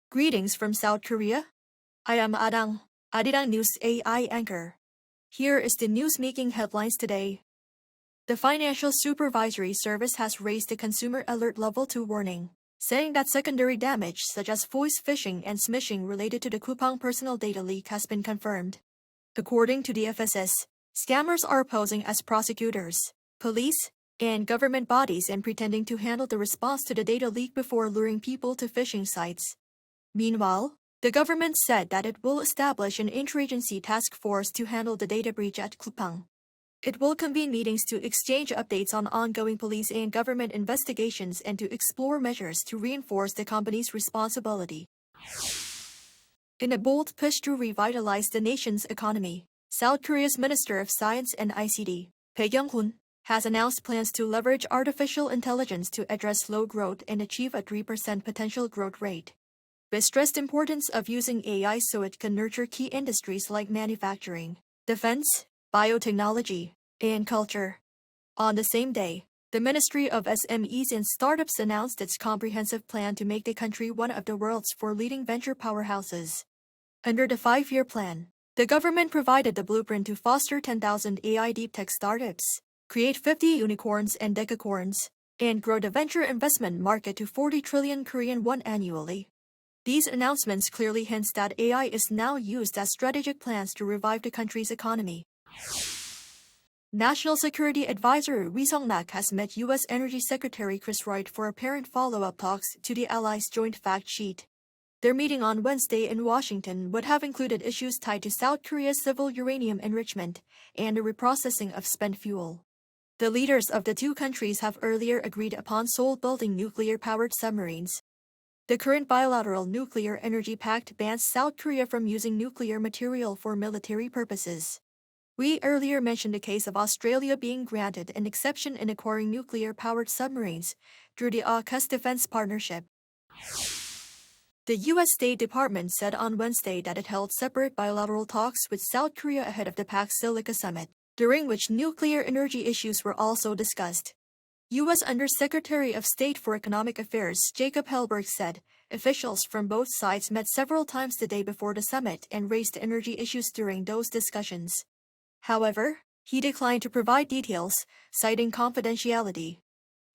Greetings from South Korea. I am Arirang News AI anchor. Here is the news-making headlines today. The Financial Supervisory Service has raised the consumer alert level to warning, saying that secondary damage such as voice phishing and smishing related to the Coupang personal data leak has been confirmed. According to the FSS, scammers are posing as prosecutors, police, and government bodies and pretending to handle the response to the data leak before luring people to phishing sites. Meanwhile, the government said that it will establish an interagency task force to handle the data breach at Coupang. It will convene meetings to exchange updates on ongoing police and government investigations and to explore measures to reinforce the company's responsibility. In a bold push to revitalize the nation's economy, South Korea's Minister of Science and ICT, Bae Kyung-hun, has announced plans to leverage artificial intelligence to address slow growth and achieve a 3% potential growth rate. Bae stressed the importance of using AI so it can nurture key industries like manufacturing, defense, biotechnology, and culture. On the same day, the Ministry of SMEs and Startups announced its comprehensive plan to make the country one of the world's 4 leading venture powerhouses. Under the 5-year plan, the government provided the blueprint to foster 10,000 AI deep tech startups, create 50 unicorns and decacorns, and grow the venture investment market to 40 trillion Korean won annually. These announcements clearly hint that AI is now used as strategic plans to revive the country's economy. National Security Advisor Ri Song-nak has met U.S. Energy Secretary Chris Wright for apparent follow-up talks to the allies' joint fact sheet. Their meeting on Wednesday in Washington would have included issues tied to South Korea's civil uranium enrichment and the reprocessing of spent fuel. The leaders of the two countries have earlier agreed upon Seoul building nuclear-powered submarines. The current bilateral nuclear energy pact bans South Korea from using nuclear material for military purposes. We earlier mentioned the case of Australia being granted an exception in acquiring nuclear-powered submarines through the AUKUS Defense Partnership. The U.S. State Department said on Wednesday that it held separate bilateral talks with South Korea ahead of the Pact's Silica Summit, during which nuclear energy issues were also discussed. U.S. Undersecretary of State for Economic Affairs Jacob Hellberg said officials from both sides met several times the day before the summit and raised energy issues during those discussions. However, he declined to provide details, citing confidentiality.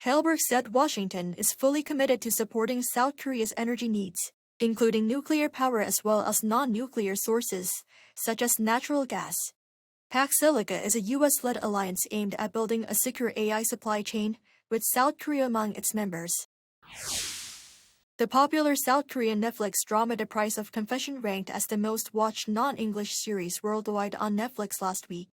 Hellberg said Washington is fully committed to supporting South Korea's energy needs, including nuclear power as well as non-nuclear sources, such as natural gas. Pact Silica is a U.S.-led alliance aimed at building a secure AI supply chain, with South Korea among its members. The popular South Korean Netflix drama The Price of Confession ranked as the most-watched non-English series worldwide on Netflix last week.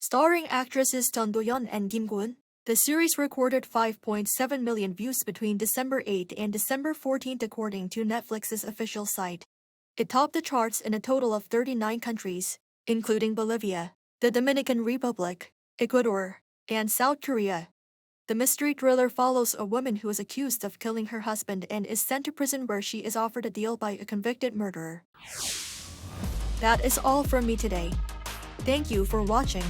Starring actresses Jeon Do-yeon and Kim Go-eun, the series recorded 5.7 million views between December 8 and December 14 according to Netflix's official site. It topped the charts in a total of 39 countries, including Bolivia, the Dominican Republic, Ecuador, and South Korea. The mystery thriller follows a woman who is accused of killing her husband and is sent to prison where she is offered a deal by a convicted murderer. That is all from me today. Thank you for watching.